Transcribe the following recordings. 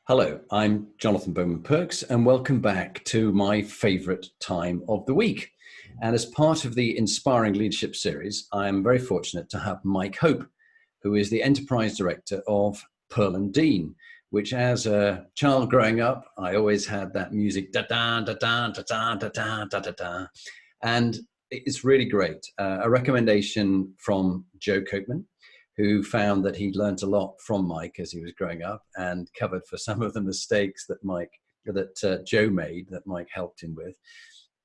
Hello, I'm Jonathan Bowman-Perks, and welcome back to my favourite time of the week. And as part of the Inspiring Leadership series, I am very fortunate to have Mike Hope, who is the Enterprise Director of Pearl&Dean, which as a child growing up, I always had that music, da-da, da-da, da-da, da-da, da-da-da. And it's really great. A recommendation from Joe Copeman, who found that he'd learned a lot from Mike as he was growing up and covered for some of the mistakes that Joe made, that Mike helped him with,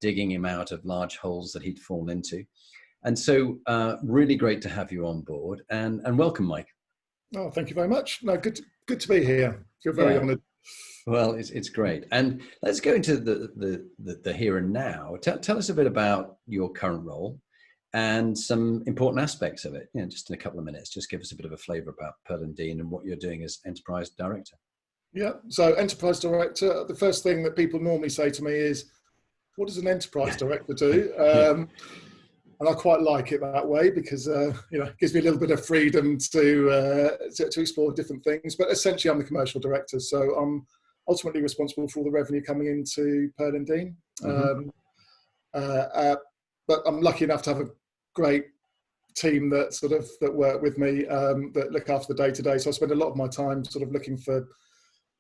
digging him out of large holes that he'd fallen into. And so really great to have you on board, and welcome, Mike. Oh, thank you very much. No, good to be here. Feel very honoured. Well, it's great. And let's go into the here and now. Tell us a bit about your current role and some important aspects of it. Just in a couple of minutes, just give us a bit of a flavour about Pearl&Dean and what you're doing as Enterprise Director. Yeah, so Enterprise Director, the first thing that people normally say to me is, what does an Enterprise Director do? And I quite like it that way because it gives me a little bit of freedom to explore different things. But essentially, I'm the commercial director, so I'm ultimately responsible for all the revenue coming into Pearl&Dean. Mm-hmm. But I'm lucky enough to have a great team that work with me, that look after the day-to-day. So I spend a lot of my time sort of looking for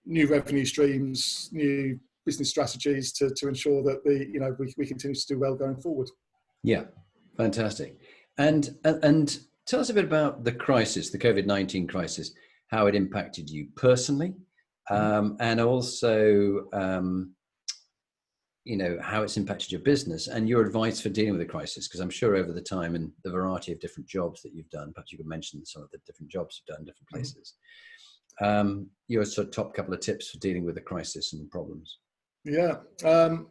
new revenue streams, new business strategies to ensure that we continue to do well going forward. Yeah, fantastic. And tell us a bit about the crisis, the COVID-19 crisis, how it impacted you personally, and also how it's impacted your business and your advice for dealing with the crisis, because I'm sure over the time and the variety of different jobs that you've done, perhaps you could mention some of the different jobs you've done in different places, your sort of top couple of tips for dealing with the crisis and problems. Yeah. Well,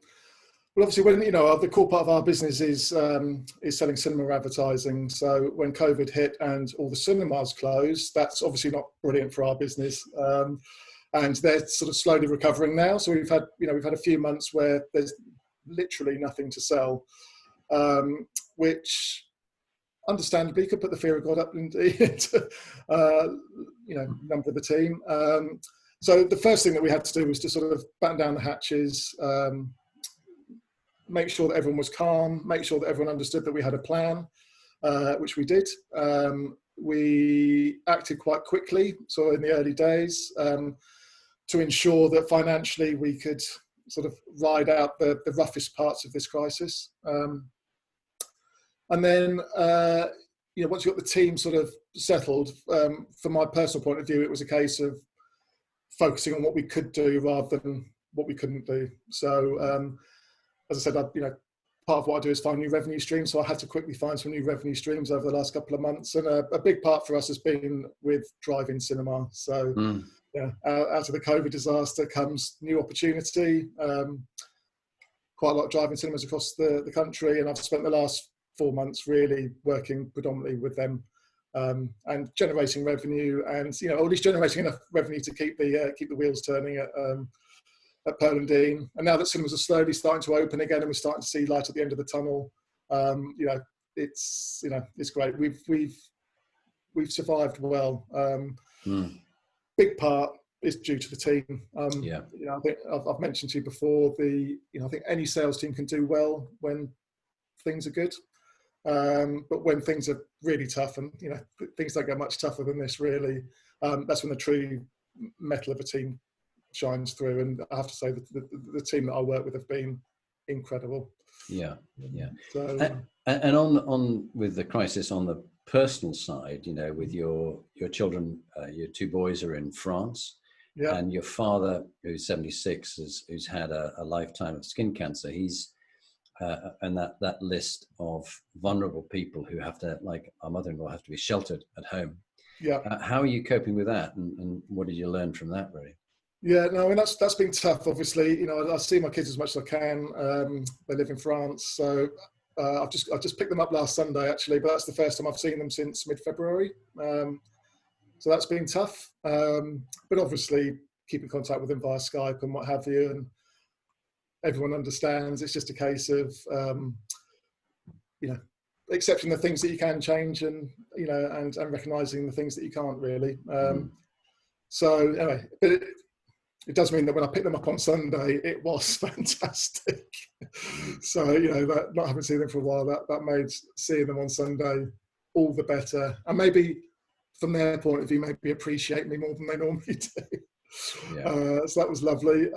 obviously, when the core part of our business is selling cinema advertising. So when COVID hit and all the cinemas closed, that's obviously not brilliant for our business. And they're sort of slowly recovering now. So we've had a few months where there's literally nothing to sell, which understandably could put the fear of God up into number of the team. So the first thing that we had to do was to sort of batten down the hatches, make sure that everyone was calm, make sure that everyone understood that we had a plan, which we did. We acted quite quickly, so in the early days, to ensure that financially we could sort of ride out the roughest parts of this crisis. And then, once you got the team sort of settled, from my personal point of view, it was a case of focusing on what we could do rather than what we couldn't do. So, as I said, part of what I do is find new revenue streams. So I had to quickly find some new revenue streams over the last couple of months. And a big part for us has been with drive-in cinema. So out of the COVID disaster comes new opportunity. Quite a lot of drive-in cinemas across the country. And I've spent the last 4 months really working predominantly with them and generating revenue and, or at least generating enough revenue to keep the wheels turning at Pearl&Dean. And now that cinemas are slowly starting to open again and we're starting to see light at the end of the tunnel, it's great. We've survived well. Big part is due to the team. I think I've mentioned to you before, I think any sales team can do well when things are good. But when things are really tough and, things don't get much tougher than this really, that's when the true mettle of a team shines through. And I have to say that the team that I work with have been incredible. Yeah. So, and on with the crisis on the personal side, with your children, your two boys are in France, and your father, who's 76, who's had a lifetime of skin cancer. He's and that list of vulnerable people who have to, like our mother-in-law, have to be sheltered at home. Yeah. How are you coping with that, and what did you learn from that, really? Yeah, no, I mean that's been tough. Obviously, I see my kids as much as I can. They live in France, so I've just picked them up last Sunday actually, but that's the first time I've seen them since mid-February. So that's been tough. But obviously, keep in contact with them via Skype and what have you, and everyone understands. It's just a case of accepting the things that you can change, and and recognising the things that you can't really. So anyway, but it does mean that when I picked them up on Sunday, it was fantastic. So, you know, that not having seen them for a while, that made seeing them on Sunday all the better. And maybe from their point of view, maybe appreciate me more than they normally do. Yeah. So that was lovely.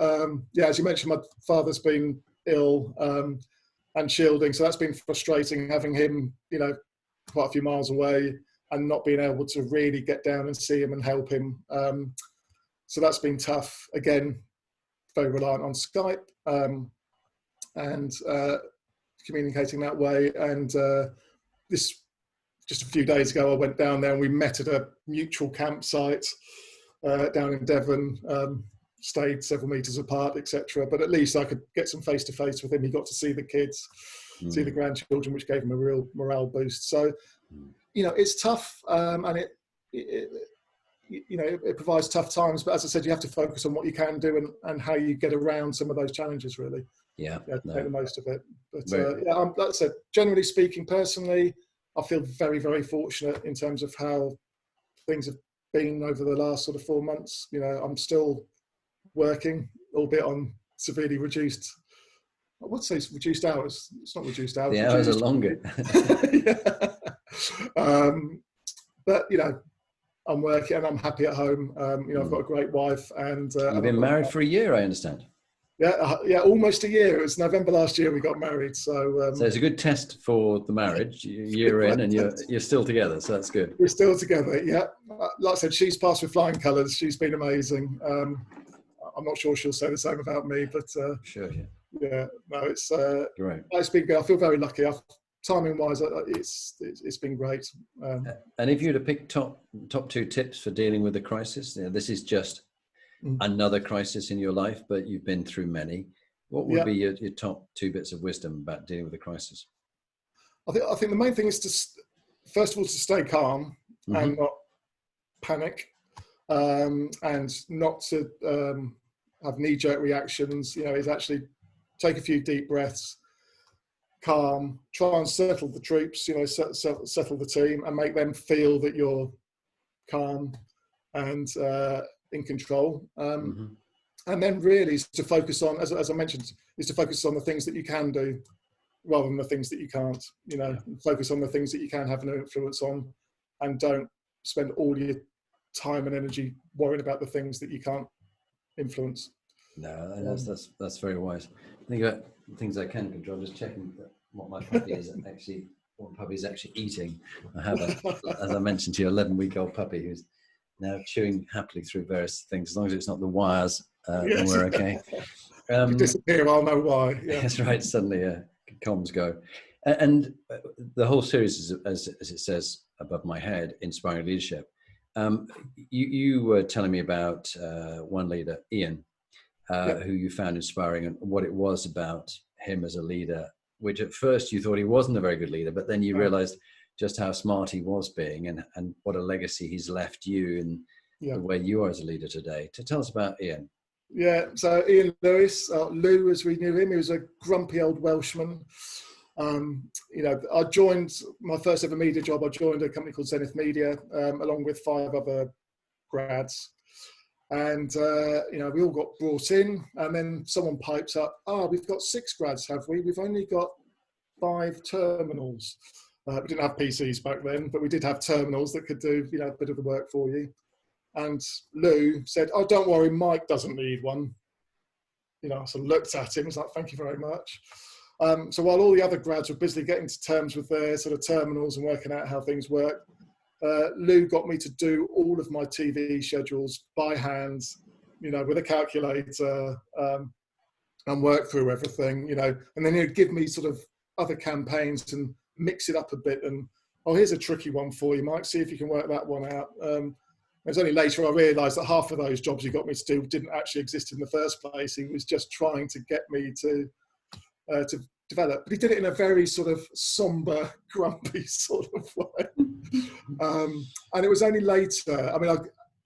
Yeah, as you mentioned, my father's been ill and shielding, so that's been frustrating, having him, you know, quite a few miles away and not being able to really get down and see him and help him. So that's been tough. Again, very reliant on Skype and communicating that way. And this, just a few days ago, I went down there and we met at a mutual campsite down in Devon, stayed several metres apart, etc. But at least I could get some face-to-face with him. He got to see the kids, see the grandchildren, which gave him a real morale boost. So, you know, it's tough, and it provides tough times. But as I said, you have to focus on what you can do and how you get around some of those challenges, really. Yeah, to take the most of it. But like I said, generally speaking, personally, I feel very, very fortunate in terms of how things have been over the last sort of 4 months. You know, I'm still working, albeit on severely reduced, I would say reduced hours. It's not reduced hours. The hours are longer. But, you know, I'm working and I'm happy at home. You know, I've got a great wife. And you've been married for a year, I understand. Yeah, almost a year. It was November last year we got married. So it's a good test for the marriage. You're in and you're still together, so that's good. We're still together, yeah. Like I said, she's passed with flying colours. She's been amazing. I'm not sure she'll say the same about me, but sure, yeah. Yeah, no, it's great. It's been good. I feel very lucky. Timing-wise, it's been great. And if you were to pick top 2 tips for dealing with a crisis, you know, this is just another crisis in your life, but you've been through many. What would be your top 2 bits of wisdom about dealing with a crisis? I think the main thing is to, first of all, to stay calm and not panic, and not to have knee-jerk reactions. You know, is actually take a few deep breaths, calm, try and settle the troops. You know, settle the team and make them feel that you're calm and in control. And then really to focus on, as I mentioned, is to focus on the things that you can do rather than the things that you can't. You know, focus on the things that you can have an influence on, and don't spend all your time and energy worrying about the things that you can't influence. No, that's very wise. Think about things I can control. Just checking what my puppy is actually, what puppy is actually eating. I have as I mentioned to you, 11-week-old puppy who's now chewing happily through various things. As long as it's not the wires, then we're okay. If you disappear, I'll know why. Yeah. That's right. Suddenly, comms go. And the whole series is, as it says above my head, Inspiring Leadership. You were telling me about one leader, Ian, who you found inspiring, and what it was about him as a leader, which at first you thought he wasn't a very good leader, but then you realized just how smart he was being, and what a legacy he's left you in the way you are as a leader today. To tell us about Ian. Yeah, so Ian Lewis, Lou as we knew him, he was a grumpy old Welshman. You know, I joined my first ever media job. I joined a company called Zenith Media, along with 5 other grads. And, you know, we all got brought in, and then someone pipes up, we've got 6 grads, have we? We've only got 5 terminals. We didn't have PCs back then, but we did have terminals that could do, you know, a bit of the work for you. And Lou said, don't worry, Mike doesn't need one. You know, so I looked at him, was like, thank you very much. So while all the other grads were busily getting to terms with their sort of terminals and working out how things work, Lou got me to do all of my TV schedules by hand, you know, with a calculator, and work through everything, you know, and then he'd give me sort of other campaigns and mix it up a bit. And, here's a tricky one for you, Mike, see if you can work that one out. It was only later I realised that half of those jobs he got me to do didn't actually exist in the first place. He was just trying to get me to develop. But he did it in a very sort of sombre, grumpy sort of way. And it was only later, I mean,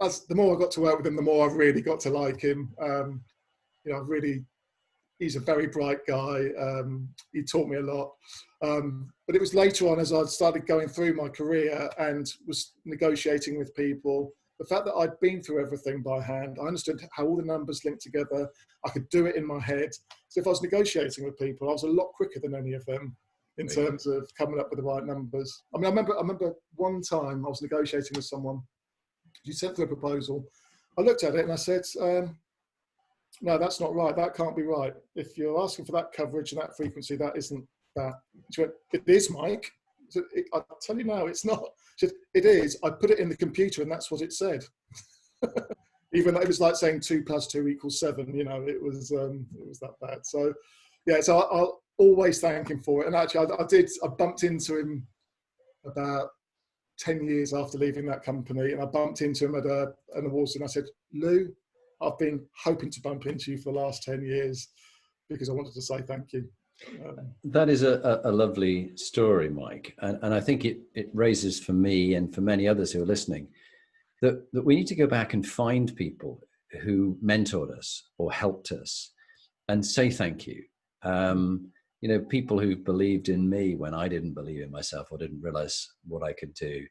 the more I got to work with him, the more I really got to like him. You know, he's a very bright guy. He taught me a lot. But it was later on, as I started going through my career and was negotiating with people the fact that I'd been through everything by hand, I understood how all the numbers linked together. I could do it in my head. So if I was negotiating with people, I was a lot quicker than any of them in terms of coming up with the right numbers. I mean, I remember one time I was negotiating with someone. She sent through a proposal. I looked at it and I said, no, that's not right. That can't be right. If you're asking for that coverage and that frequency, that isn't that. She went, it is, Mike. So I'll tell you now, it's not. She said, it is. I put it in the computer and that's what it said. Even though it was like saying 2 + 2 = 7, you know, it was that bad. So, yeah, so I'll always thank him for it. And actually, I bumped into him about 10 years after leaving that company, and I bumped into him at an awards, and I said, Lou, I've been hoping to bump into you for the last 10 years because I wanted to say thank you. That is a lovely story, Mike. And I think it raises for me and for many others who are listening that we need to go back and find people who mentored us or helped us and say thank you. You know, people who believed in me when I didn't believe in myself or didn't realize what I could do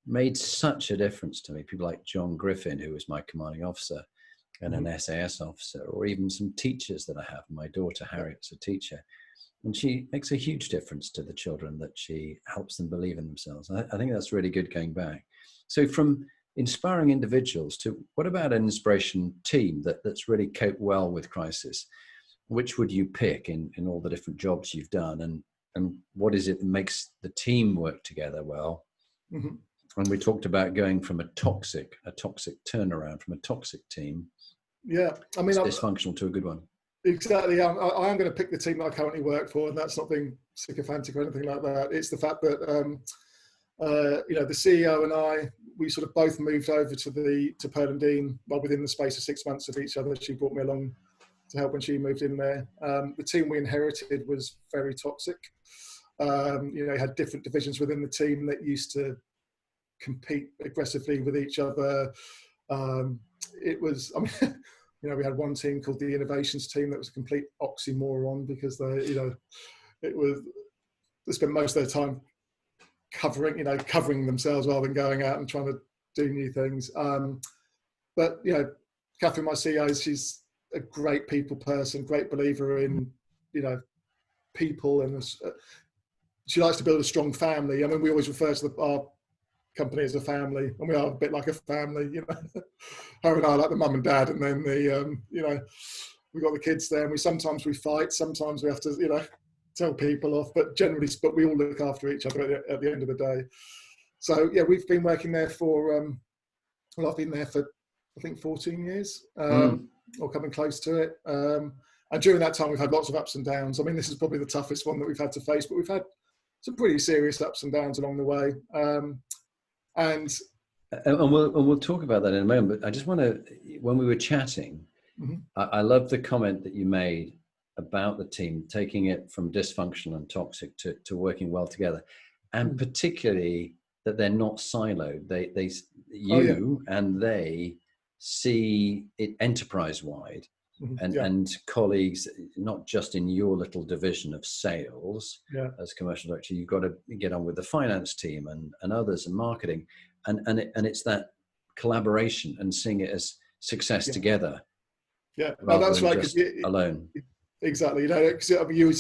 made such a difference to me. People like John Griffin, who was my commanding officer and an SAS officer, or even some teachers that I have. My daughter Harriet's a teacher, and she makes a huge difference to the children that she helps them believe in themselves. I think that's really good going back. So from inspiring individuals to what about an inspiration team that's really coped well with crisis? Which would you pick in all the different jobs you've done, and what is it that makes the team work together well? Mm-hmm. And we talked about going from a toxic turnaround from a toxic team. Yeah, I mean, dysfunctional to a good one. Exactly. I am going to pick the team that I currently work for, and that's not being sycophantic or anything like that. It's the fact that you know, the CEO and I, we sort of both moved over to Pearl and Dean, well, within the space of 6 months of each other. She brought me along to help when she moved in there. The team we inherited was very toxic. You know, had different divisions within the team that used to compete aggressively with each other. It was, I mean, you know, we had one team called the innovations team that was a complete oxymoron because they, you know, they spent most of their time covering themselves rather than going out and trying to do new things. But, you know, Catherine, my CEO, she's a great people person, great believer in, you know, people, and she likes to build a strong family. I mean, we always refer to our company as a family, and we are a bit like a family, you know. Her and I are like the mum and dad, and then the, you know, we got the kids there, and we sometimes fight, sometimes we have to, you know, tell people off, but generally, but we all look after each other at the end of the day. So yeah, we've been working there for, well, I've been there for, I think 14 years, or coming close to it. And during that time, we've had lots of ups and downs. I mean, this is probably the toughest one that we've had to face, but we've had some pretty serious ups and downs along the way. And we'll talk about that in a moment, but I just want to, when we were chatting, I love the comment that you made about the team taking it from dysfunctional and toxic to working well together, and particularly that they're not siloed. And they see it enterprise-wide, and colleagues, not just in your little division of sales as commercial director. You've got to get on with the finance team and others and marketing, and it's that collaboration and seeing it as success together. Yeah, no, that's right. Just alone. Exactly. You know, cause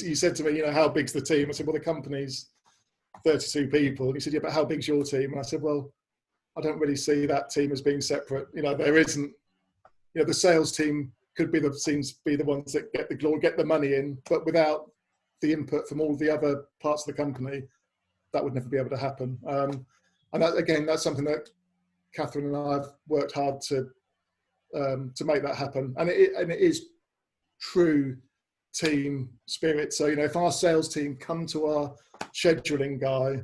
you said to me, you know, how big's the team? I said, well, the company's 32 people. And you said, yeah, but how big's your team? And I said, well, I don't really see that team as being separate. You know, there isn't, you know, the sales team could be seems to be the ones that get the glory, get the money in, but without the input from all the other parts of the company, that would never be able to happen. And that, again, that's something that Catherine and I have worked hard to make that happen. And it is true team spirit. So, you know, if our sales team come to our scheduling guy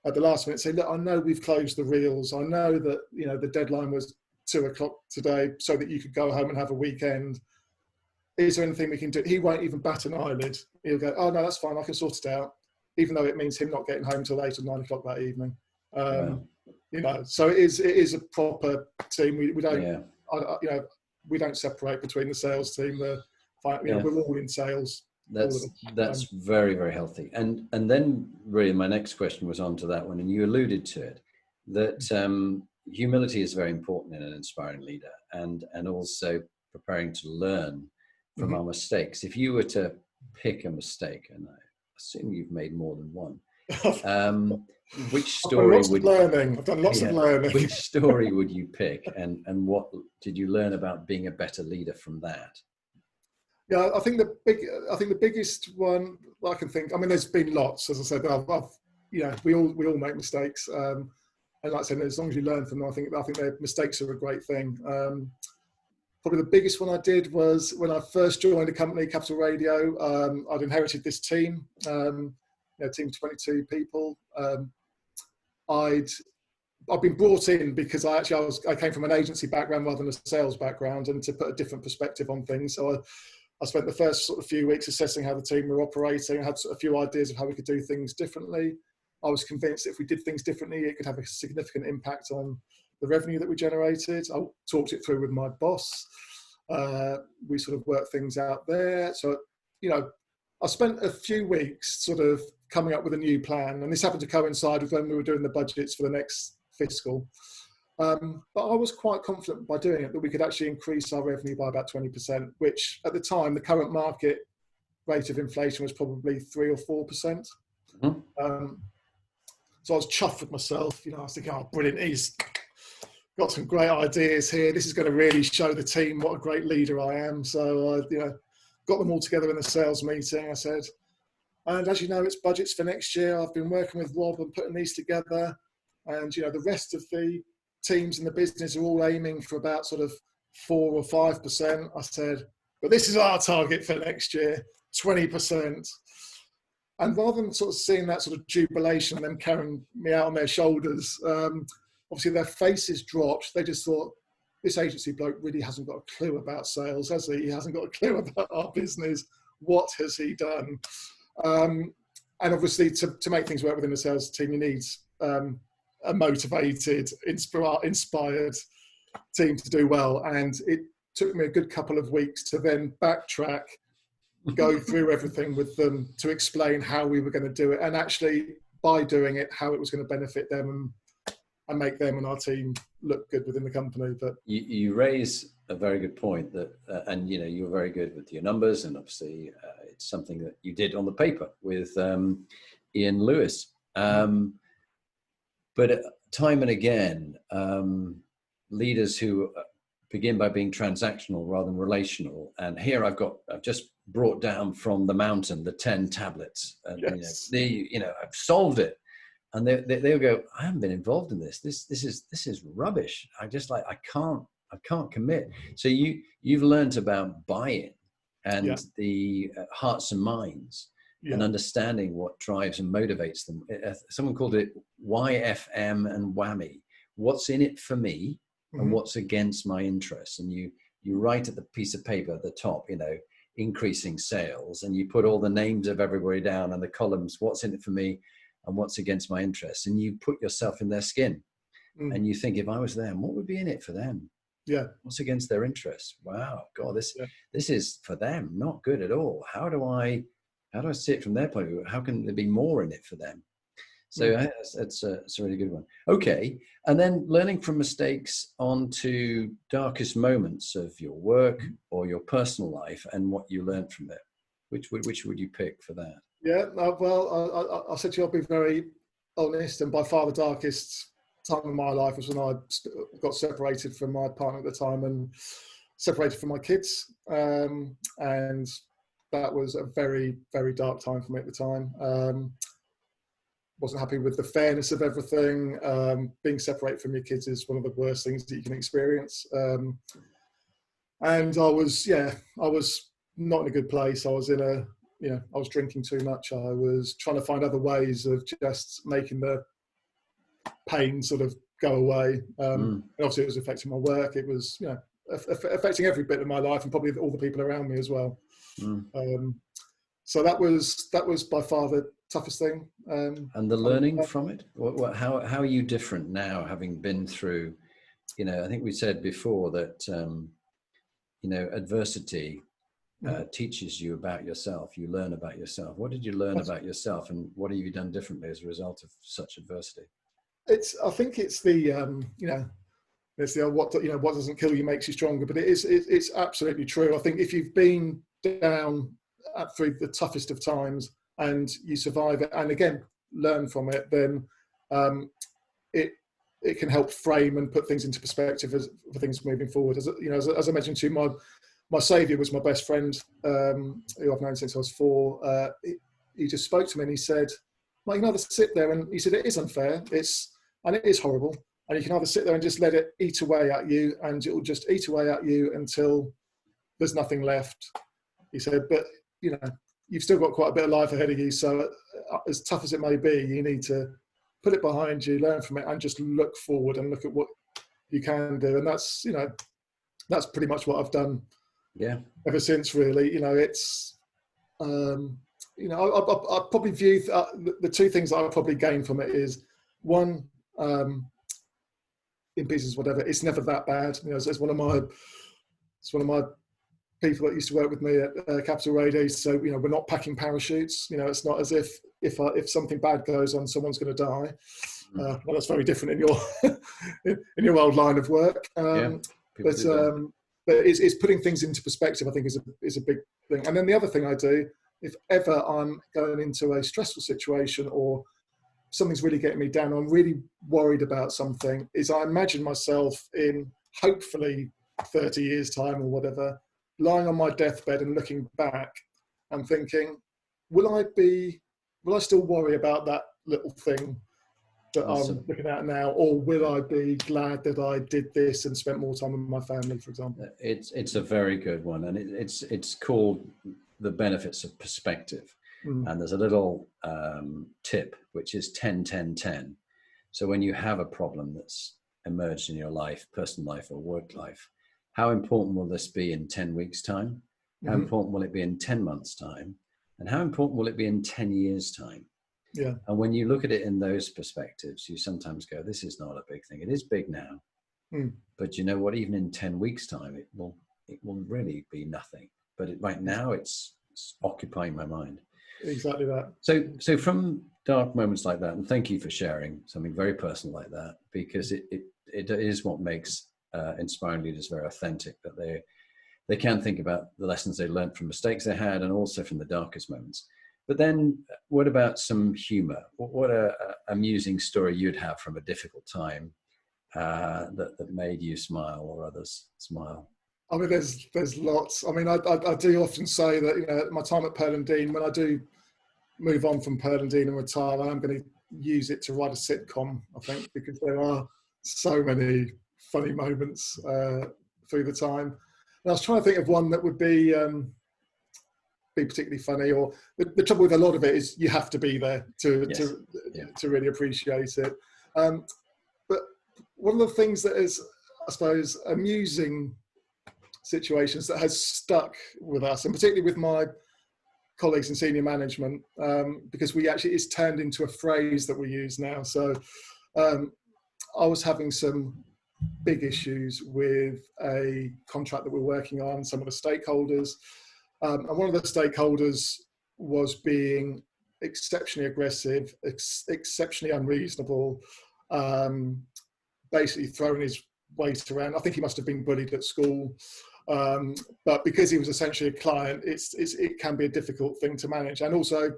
at the last minute, say, look, I know we've closed the reels. I know that, you know, the deadline was 2:00 today so that you could go home and have a weekend. Is there anything we can do? He won't even bat an eyelid. He'll go, oh no, that's fine. I can sort it out. Even though it means him not getting home till 8 or 9 o'clock that evening. You know, so it is a proper team. We don't, you know, we don't separate between the sales team. You know, we're all in sales. That's very, very healthy. And then really my next question was on to that one, and you alluded to it, that humility is very important in an inspiring leader, and also preparing to learn from our mistakes. If you were to pick a mistake, and I assume you've made more than one, which story would I've done lots of learning. Which story would you pick, and what did you learn about being a better leader from that? Yeah, I think the biggest one I can think. I mean, there's been lots, as I said. We all make mistakes, and like I said, as long as you learn from them, I think mistakes are a great thing. Probably the biggest one I did was when I first joined a company, Capital Radio. I'd inherited this team, team of 22 people. I've been brought in because I came from an agency background rather than a sales background, and to put a different perspective on things. So I spent the first sort of few weeks assessing how the team were operating. I had a few ideas of how we could do things differently. I was convinced that if we did things differently, it could have a significant impact on the revenue that we generated. I talked it through with my boss. We sort of worked things out there. So, I spent a few weeks sort of coming up with a new plan, and this happened to coincide with when we were doing the budgets for the next fiscal. But I was quite confident by doing it that we could actually increase our revenue by about 20%, which at the time, the current market rate of inflation was probably 3 or 4%. Mm-hmm. So I was chuffed with myself. I was thinking, oh, brilliant. He's got some great ideas here. This is going to really show the team what a great leader I am. So I got them all together in the sales meeting. I said, and as you know, it's budgets for next year. I've been working with Rob and putting these together. And, the rest of the teams in the business are all aiming for about sort of 4 or 5%. I said, but this is our target for next year, 20%. And rather than sort of seeing that sort of jubilation and them carrying me out on their shoulders, obviously their faces dropped. They just thought, this agency bloke really hasn't got a clue about sales, has he? He hasn't got a clue about our business. What has he done? And obviously to make things work within the sales team, you need a motivated, inspired team to do well. And it took me a good couple of weeks to then backtrack, go through everything with them to explain how we were going to do it, and actually by doing it, how it was going to benefit them and make them and our team look good within the company. But you raise a very good point that, and you're very good with your numbers, and obviously it's something that you did on the paper with Ian Lewis. But time and again, leaders who begin by being transactional rather than relational. And here I've just brought down from the mountain the 10 tablets, and yes. I've solved it. And they'll go, I haven't been involved in this. This is rubbish. I can't commit. So you've learned about buy-in and the hearts and minds, and understanding what drives and motivates them. Someone called it YFM and whammy. What's in it for me, and what's against my interests? And you write at the piece of paper at the top, increasing sales, and you put all the names of everybody down and the columns, what's in it for me and what's against my interests. And you put yourself in their skin, and you think, if I was them, what would be in it for them? Yeah. What's against their interests? Wow, God, this is for them, not good at all. How do I see it from their point of view? How can there be more in it for them? So that's a really good one. Okay. And then learning from mistakes onto darkest moments of your work or your personal life, and what you learned from it. Which would you pick for that? Yeah, well, I said to you, I'll be very honest, and by far the darkest time of my life was when I got separated from my partner at the time and separated from my kids. And that was a very, very dark time for me at the time. Wasn't happy with the fairness of everything. Being separated from your kids is one of the worst things that you can experience. And I was not in a good place. I was I was drinking too much. I was trying to find other ways of just making the pain sort of go away. And obviously it was affecting my work. It was, affecting every bit of my life, and probably all the people around me as well. So that was by far the toughest thing. And the learning from it? How are you different now, having been through, I think we said before that, adversity teaches you about yourself. You learn about yourself. What did you learn about yourself, and what have you done differently as a result of such adversity? I think it's the, It's the what doesn't kill you makes you stronger. But it's absolutely true. I think if you've been down through the toughest of times and you survive it, and again learn from it, then it can help frame and put things into perspective for things moving forward. As I mentioned to you, my saviour was my best friend, who I've known since I was 4. He just spoke to me and he said, "Well, you can either sit there," and he said, "It is unfair. It is horrible. And you can either sit there and just let it eat away at you, and it will just eat away at you until there's nothing left." He said, "But, you've still got quite a bit of life ahead of you. So as tough as it may be, you need to put it behind you, learn from it, and just look forward and look at what you can do." And that's pretty much what I've done. Yeah. Ever since, really. It's, I probably view the two things that I probably gain from it is, one, in business, whatever, it's never that bad. It's one of my people that used to work with me at Capital Radio. So we're not packing parachutes. It's not as if something bad goes on, someone's going to die. Well, that's very different in your in your old line of work. But it's putting things into perspective, I think, is a big thing. And then the other thing I do, if ever I'm going into a stressful situation or something's really getting me down, I'm really worried about something, is I imagine myself in hopefully 30 years' time or whatever, lying on my deathbed and looking back and thinking, will I still worry about that little thing that I'm looking at now, or will I be glad that I did this and spent more time with my family, for example? It's a very good one, and it's called the benefits of perspective. And there's a little tip, which is 10-10-10. So when you have a problem that's emerged in your life, personal life or work life, how important will this be in 10 weeks' time? How important will it be in 10 months' time? And how important will it be in 10 years' time? Yeah. And when you look at it in those perspectives, you sometimes go, this is not a big thing. It is big now. But you know what? Even in 10 weeks' time, it will really be nothing. But right now, it's occupying my mind. Exactly that. So from dark moments like that, and thank you for sharing something very personal like that, because it is what makes inspiring leaders very authentic, that they can think about the lessons they learned from mistakes they had and also from the darkest moments. But then what about some humor? What a amusing story you'd have from a difficult time that made you smile or others smile? I mean, there's lots. I mean, I do often say that, my time at Pearl & Dean, when I do move on from Pearl & Dean and retire, I am going to use it to write a sitcom, I think, because there are so many funny moments through the time. And I was trying to think of one that would be particularly funny, or the trouble with a lot of it is you have to be there to really appreciate it. But one of the things that is, I suppose, amusing situations that has stuck with us, and particularly with my colleagues in senior management, because it's turned into a phrase that we use now. So I was having some big issues with a contract that we're working on, some of the stakeholders, and one of the stakeholders was being exceptionally aggressive, exceptionally unreasonable, basically throwing his weight around. I think he must have been bullied at school. But because he was essentially a client, it can be a difficult thing to manage. And also,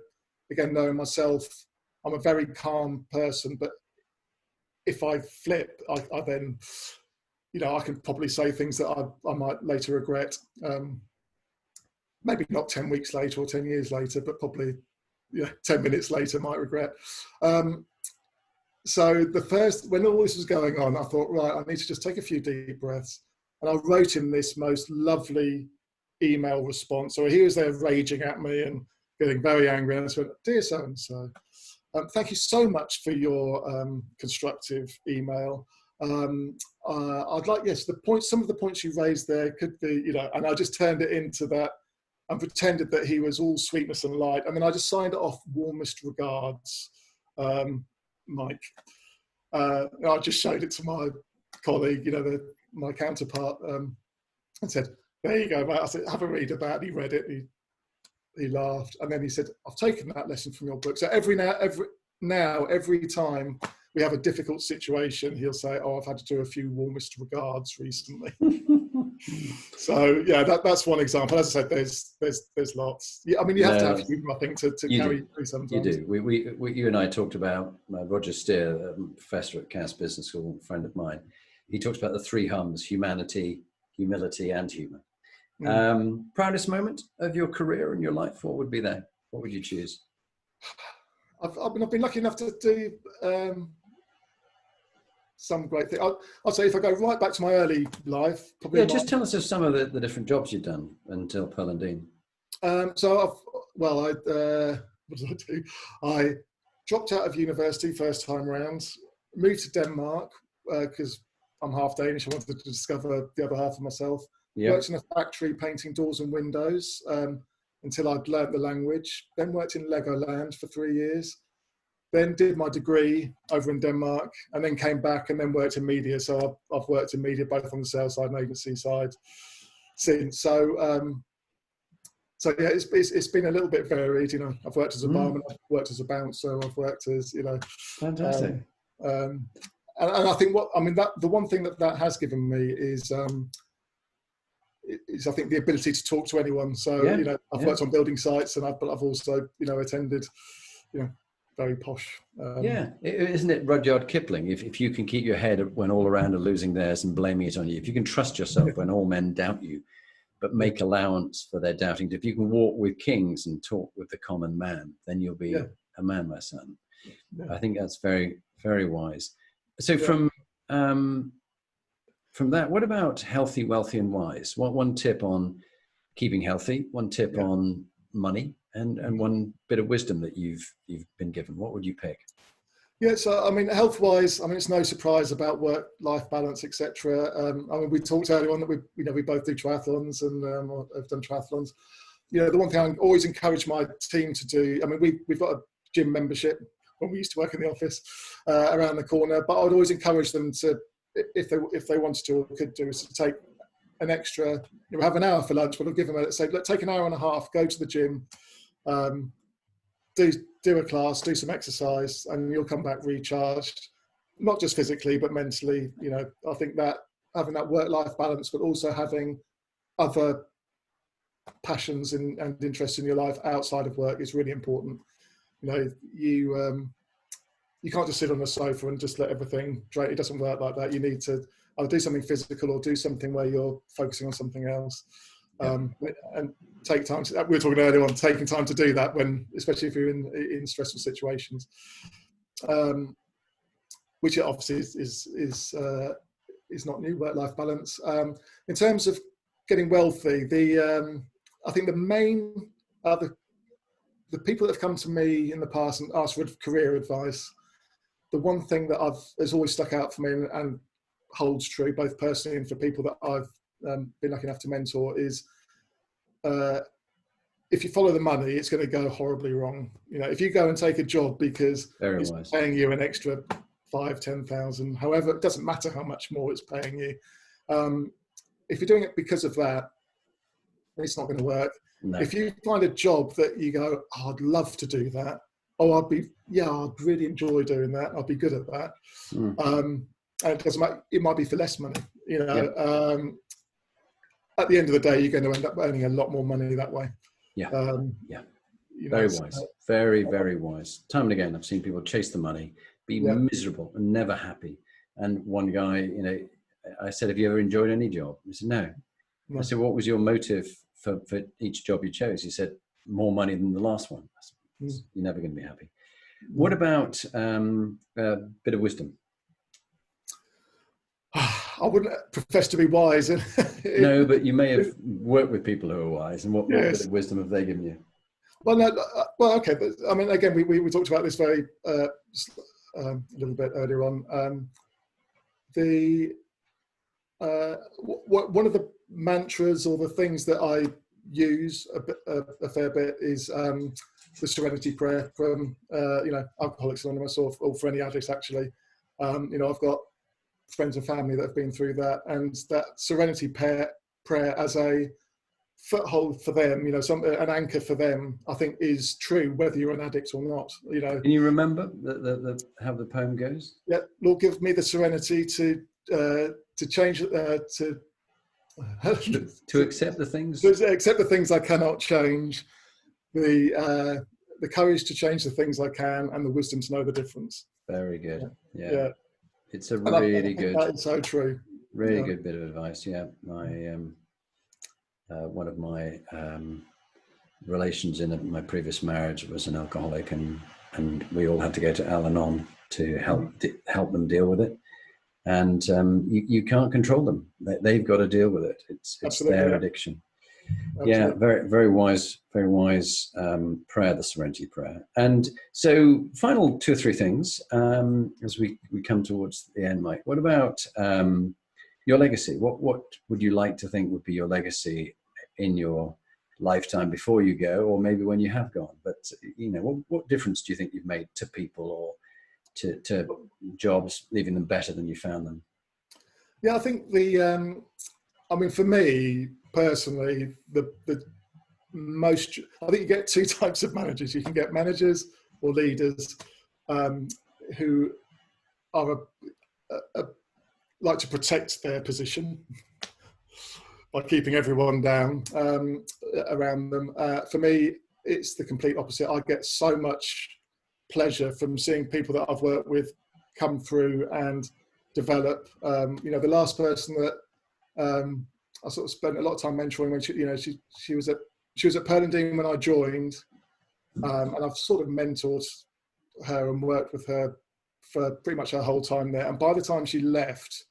again, knowing myself, I'm a very calm person, but if I flip, I then, I can probably say things that I might later regret. Maybe not 10 weeks later or 10 years later, but probably 10 minutes later might regret. So when all this was going on, I thought, right, I need to just take a few deep breaths. And I wrote him this most lovely email response. So he was there raging at me and getting very angry. And I said, "Dear so-and-so, thank you so much for your constructive email. I'd like, some of the points you raised there could be, and I just turned it into that and pretended that he was all sweetness and light. And then I just signed it off, warmest regards, Mike. I just showed it to my colleague, my counterpart, and said, "There you go, mate." I said, "Have a read of that." He read it. He laughed, and then he said, "I've taken that lesson from your book." So every time we have a difficult situation, he'll say, "Oh, I've had to do a few warmest regards recently." So yeah, that's one example. As I said, there's lots. Yeah, I mean, you have to have humour, I think, to carry through sometimes. You do. You and I talked about Roger Steer, a professor at Cass Business School, a friend of mine. He talks about the 3 hums: humanity, humility, and humour. Proudest moment of your career and your life? What would be that? What would you choose? I've been lucky enough to do some great thing. I'll say if I go right back to my early life, probably. Yeah, just tell us of some of the different jobs you've done until Pearl and Dean. So what did I do? I dropped out of university first time round, moved to Denmark because I'm half Danish. I wanted to discover the other half of myself. Yeah. Worked in a factory painting doors and windows until I'd learnt the language. Then worked in Legoland for 3 years. Then did my degree over in Denmark, and then came back and then worked in media. So I've worked in media both on the sales side and agency side since. So yeah, it's been a little bit varied. You know, I've worked as a barman, I've worked as a bouncer, I've worked as, you know, fantastic. And I think the one thing that has given me is I think the ability to talk to anyone. So you know, I've worked on building sites, but I've also, you know, attended, you know, very posh. Isn't it Rudyard Kipling? If you can keep your head when all around are losing theirs and blaming it on you, if you can trust yourself when all men doubt you, but make allowance for their doubting, if you can walk with kings and talk with the common man, then you'll be a man, my son. I think that's very, very wise. So from that, what about healthy, wealthy, and wise? What one tip on keeping healthy, one tip on money, and one bit of wisdom that you've been given? What would you pick? Yeah, so I mean, health-wise, I mean, it's no surprise about work-life balance, etc. I mean, we talked earlier on that we both do triathlons and have done triathlons. You know, the one thing I always encourage my team to do. I mean, we've got a gym membership when we used to work in the office around the corner, but I would always encourage them to, if they wanted to or could do, is to take an extra. You know, have an hour for lunch, but I'll give them take an hour and a half, go to the gym. Do a class, do some exercise, and you'll come back recharged, not just physically but mentally. You know, I think that having that work-life balance, but also having other passions and interests in your life outside of work is really important. You know, you can't just sit on a sofa and just let everything drain. It doesn't work like that. You need to either do something physical or do something where you're focusing on something else. And take time to, we were talking earlier on taking time to do that, especially if you're in stressful situations, which obviously is not new, work-life balance. In terms of getting wealthy, I think the main the people that have come to me in the past and asked for career advice, the one thing that has always stuck out for me and holds true both personally and for people that I've been lucky enough to mentor is if you follow the money, it's going to go horribly wrong. You know, if you go and take a job because it's paying you an extra 5,000-10,000, however, it doesn't matter how much more it's paying you. If you're doing it because of that, it's not going to work. No. If you find a job that you go, oh, I'd love to do that. Oh, I'd really enjoy doing that. I'd be good at that. And it doesn't matter. It might be for less money, you know. At the end of the day, you're going to end up earning a lot more money that way. Very wise. Very, very wise. Time and again, I've seen people chase the money, be miserable and never happy. And one guy, you know, I said, have you ever enjoyed any job? He said, no. I said, what was your motive for each job you chose? He said, more money than the last one. I said, you're never going to be happy. What about a bit of wisdom? I wouldn't profess to be wise. No, but you may have worked with people who are wise. And what bit of wisdom have they given you? Well, no, okay. But I mean, again, we talked about this very a little bit earlier on. One of the mantras or the things that I use a fair bit is the Serenity prayer from Alcoholics Anonymous or for any addicts actually. You know, I've got friends and family that have been through that, and that Serenity prayer as a foothold for them, an anchor for them, I think is true, whether you're an addict or not. Can you remember how the poem goes? Yeah, Lord, give me the serenity to change, to accept the things. To accept the things I cannot change, the courage to change the things I can, and the wisdom to know the difference. Very good. Yeah. Yeah. It's a really good. That is so true. Really good bit of advice. Yeah. My one of my relations in my previous marriage was an alcoholic, and we all had to go to Al-Anon to help them deal with it. And you can't control them. They've got to deal with it. It's their addiction. Absolutely. Yeah, very, very wise prayer, the Serenity prayer. And so, final 2 or 3 things as we come towards the end, Mike. What about your legacy? What would you like to think would be your legacy in your lifetime before you go, or maybe when you have gone? But what difference do you think you've made to people or to jobs, leaving them better than you found them? Yeah, I think for me personally, I think you get 2 types of managers. You can get managers or leaders who are like to protect their position by keeping everyone down around them. For me, it's the complete opposite. I get so much pleasure from seeing people that I've worked with come through and develop. The last person that I sort of spent a lot of time mentoring, when she was at Perlendine when I joined, and I've sort of mentored her and worked with her for pretty much her whole time there. And by the time she left,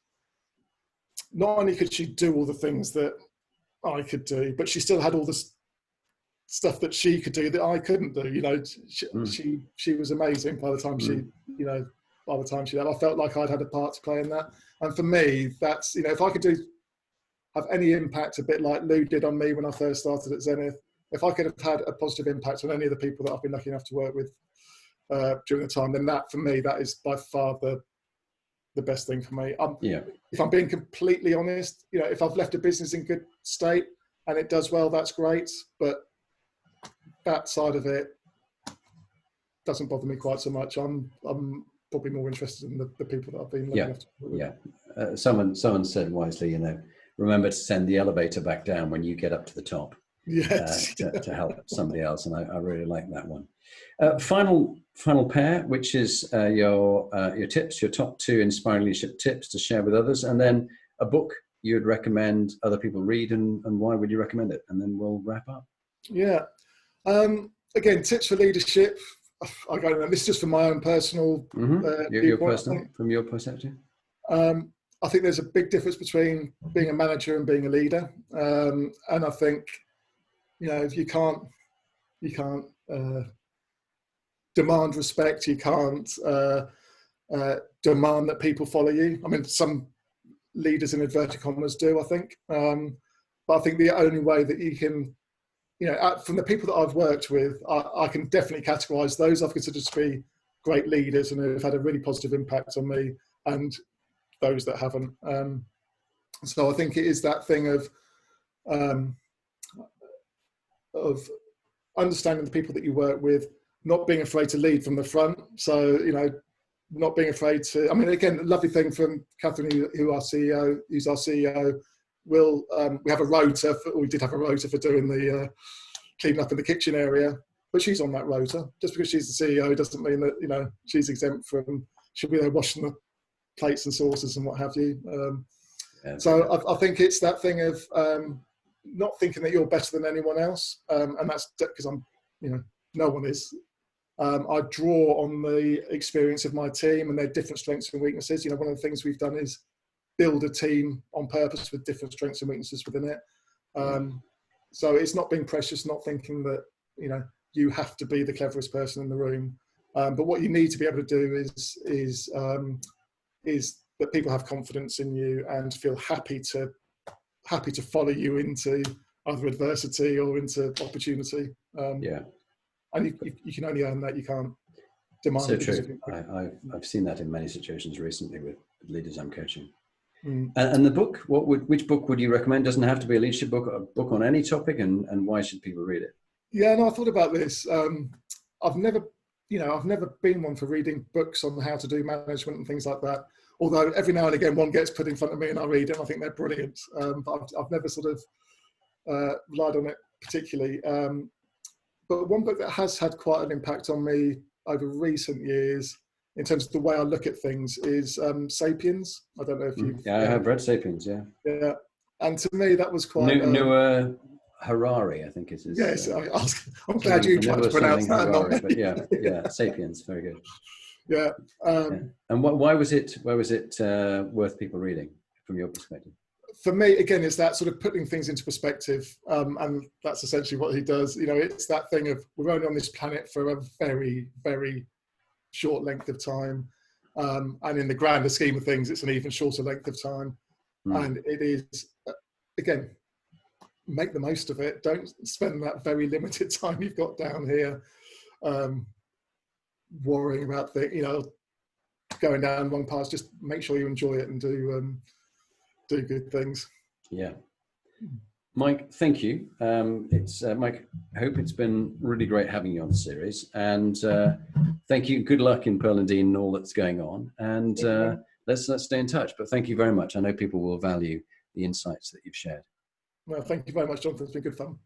not only could she do all the things that I could do, but she still had all the stuff that she could do that I couldn't do. She was amazing by the time she left. I felt like I'd had a part to play in that. And for me, that's, if I could have any impact, a bit like Lou did on me when I first started at Zenith, if I could have had a positive impact on any of the people that I've been lucky enough to work with during the time, then that, for me, that is by far the best thing for me. If I'm being completely honest, if I've left a business in good state and it does well, that's great. But that side of it doesn't bother me quite so much. I'm probably more interested in the people that I've been lucky enough to work with. Someone said wisely, remember to send the elevator back down when you get up to the top. Yes. To help somebody else, and I really like that one. Final pair, which is your tips, your top 2 inspiring leadership tips to share with others, and then a book you'd recommend other people read, and why would you recommend it? And then we'll wrap up. Yeah. Again, tips for leadership. I don't know. This is just from my own personal from your perspective. I think there's a big difference between being a manager and being a leader, and I think you can't demand respect. You can't demand that people follow you. I mean, some leaders in inverted commas do, I think, but I think the only way that you can, from the people that I've worked with, I can definitely categorise those I've considered to be great leaders and have had a really positive impact on me, and those that haven't. So I think it is that thing of understanding the people that you work with, not being afraid to lead from the front. So, not being afraid to, again, the lovely thing from Catherine, who's our CEO, we have a rota, we did have a rota for doing the cleaning up in the kitchen area, but she's on that rota. Just because she's the CEO doesn't mean that, she's exempt from, she'll be there washing the plates and saucers and what have you. So I think it's that thing of not thinking that you're better than anyone else, and that's because no one is. I draw on the experience of my team and their different strengths and weaknesses. One of the things we've done is build a team on purpose with different strengths and weaknesses within it. So it's not being precious, not thinking that you have to be the cleverest person in the room, but what you need to be able to do is that people have confidence in you and feel happy to follow you into either adversity or into opportunity. And you can only earn that. You can't demand. So true. I've seen that in many situations recently with leaders I'm coaching. Mm. And the book, which book would you recommend? Doesn't have to be a leadership book, a book on any topic, and why should people read it? Yeah, no, I thought about this. I've never, I've never been one for reading books on how to do management and things like that. Although every now and again one gets put in front of me and I read it and I think they're brilliant. But I've never sort of relied on it particularly. But one book that has had quite an impact on me over recent years in terms of the way I look at things is Sapiens. I don't know if you've... Yeah, I have read Sapiens, yeah. Yeah. And to me, that was quite... Noah Harari, I think it is. Yes, I'm glad you tried to pronounce that. Harari, but yeah, Sapiens, very good. Yeah. And why was it worth people reading from your perspective? For me, again, it's that sort of putting things into perspective, and that's essentially what he does. It's that thing of we're only on this planet for a very, very short length of time, and in the grander scheme of things, it's an even shorter length of time. And it is, again, make the most of it. Don't spend that very limited time you've got down here worrying about going down wrong paths. Just make sure you enjoy it and do good things. Yeah. Mike, thank you. It's Mike Hope. It's been really great having you on the series, and thank you. Good luck in Pearl and Dean and all that's going on. And let's stay in touch. But thank you very much. I know people will value the insights that you've shared. Well, thank you very much, Jonathan. It's been good fun.